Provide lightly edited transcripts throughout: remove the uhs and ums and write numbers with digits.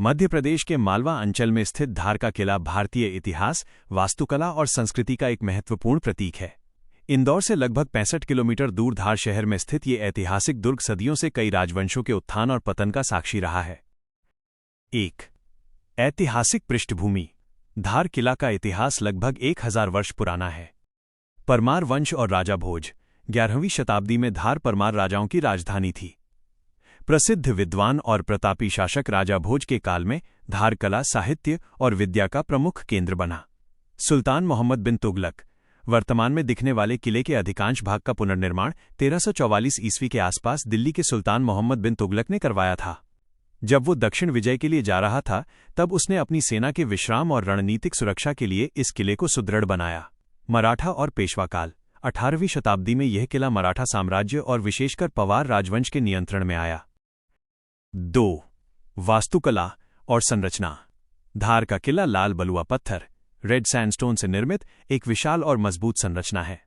मध्य प्रदेश के मालवा अंचल में स्थित धार का किला भारतीय इतिहास, वास्तुकला और संस्कृति का एक महत्वपूर्ण प्रतीक है। इंदौर से लगभग 65 किलोमीटर दूर धार शहर में स्थित ये ऐतिहासिक दुर्ग सदियों से कई राजवंशों के उत्थान और पतन का साक्षी रहा है। 1. ऐतिहासिक पृष्ठभूमि। धार किला का इतिहास लगभग 1000 वर्ष पुराना है। परमार वंश और राजा भोज। 11वीं शताब्दी में धार परमार राजाओं की राजधानी थी। प्रसिद्ध विद्वान और प्रतापी शासक राजा भोज के काल में धार कला, साहित्य और विद्या का प्रमुख केंद्र बना। सुल्तान मोहम्मद बिन तुगलक। वर्तमान में दिखने वाले किले के अधिकांश भाग का पुनर्निर्माण 1344 ईस्वी के आसपास दिल्ली के सुल्तान मोहम्मद बिन तुगलक ने करवाया था। जब वो दक्षिण विजय के लिए जा रहा था, तब उसने अपनी सेना के विश्राम और रणनीतिक सुरक्षा के लिए इस किले को सुदृढ़ बनाया। मराठा और पेशवा काल। 18वीं शताब्दी में यह किला मराठा साम्राज्य और विशेषकर पवार राजवंश के नियंत्रण में आया। 2. वास्तुकला और संरचना। धार का किला लाल बलुआ पत्थर, रेड सैंडस्टोन से निर्मित एक विशाल और मजबूत संरचना है।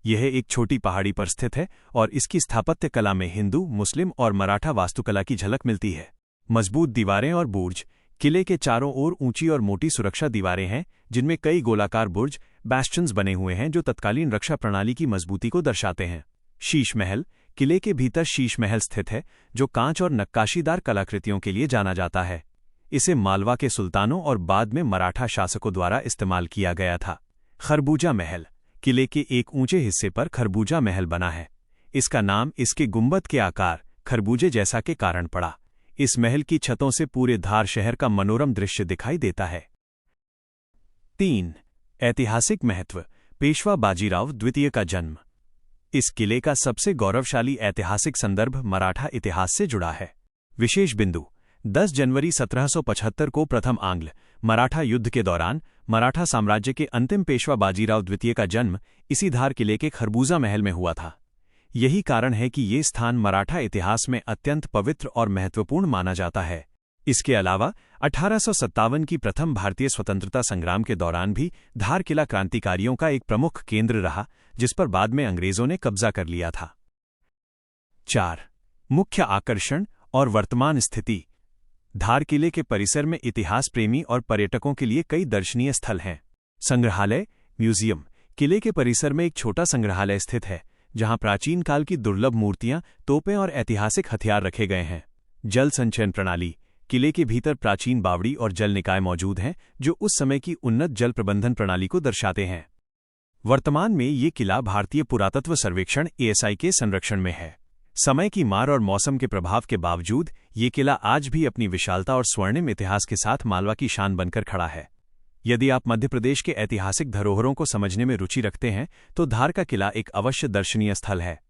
यह एक छोटी पहाड़ी पर स्थित है और इसकी स्थापत्य कला में हिंदू, मुस्लिम और मराठा वास्तुकला की झलक मिलती है। मजबूत दीवारें और बुर्ज। किले के चारों ओर ऊंची और मोटी सुरक्षा दीवारें हैं, जिनमें कई गोलाकार बुर्ज, बैस्टन्स बने हुए हैं जो तत्कालीन रक्षा प्रणाली की मजबूती को दर्शाते हैं। शीश महल। किले के भीतर शीश महल स्थित है, जो कांच और नक्काशीदार कलाकृतियों के लिए जाना जाता है। इसे मालवा के सुल्तानों और बाद में मराठा शासकों द्वारा इस्तेमाल किया गया था। खरबूजा महल। किले के एक ऊंचे हिस्से पर खरबूजा महल बना है। इसका नाम इसके गुंबद के आकार, खरबूजे जैसा के कारण पड़ा। इस महल की छतों से पूरे धार शहर का मनोरम दृश्य दिखाई देता है। 3. ऐतिहासिक महत्व। पेशवा बाजीराव द्वितीय का जन्म। इस किले का सबसे गौरवशाली ऐतिहासिक संदर्भ मराठा इतिहास से जुड़ा है। विशेष बिंदु। 10 जनवरी 1775 को प्रथम आंग्ल मराठा युद्ध के दौरान मराठा साम्राज्य के अंतिम पेशवा बाजीराव द्वितीय का जन्म इसी धार किले के खरबूजा महल में हुआ था। यही कारण है कि ये स्थान मराठा इतिहास में अत्यंत पवित्र और महत्वपूर्ण माना जाता है। इसके अलावा 1857 की प्रथम भारतीय स्वतंत्रता संग्राम के दौरान भी धार किला क्रांतिकारियों का एक प्रमुख केंद्र रहा, जिस पर बाद में अंग्रेजों ने कब्जा कर लिया था। 4. मुख्य आकर्षण और वर्तमान स्थिति। धार किले के परिसर में इतिहास प्रेमी और पर्यटकों के लिए कई दर्शनीय स्थल हैं। संग्रहालय, म्यूजियम। किले के परिसर में एक छोटा संग्रहालय स्थित है, जहां प्राचीन काल की दुर्लभ मूर्तियां, तोपें और ऐतिहासिक हथियार रखे गए हैं। जल संचयन प्रणाली। किले के भीतर प्राचीन बावड़ी और जल निकाय मौजूद हैं, जो उस समय की उन्नत जल प्रबंधन प्रणाली को दर्शाते हैं। वर्तमान में ये किला भारतीय पुरातत्व सर्वेक्षण (ASI) के संरक्षण में है। समय की मार और मौसम के प्रभाव के बावजूद ये किला आज भी अपनी विशालता और स्वर्णिम इतिहास के साथ मालवा की शान बनकर खड़ा है। यदि आप मध्य प्रदेश के ऐतिहासिक धरोहरों को समझने में रुचि रखते हैं, तो धार का किला एक अवश्य दर्शनीय स्थल है।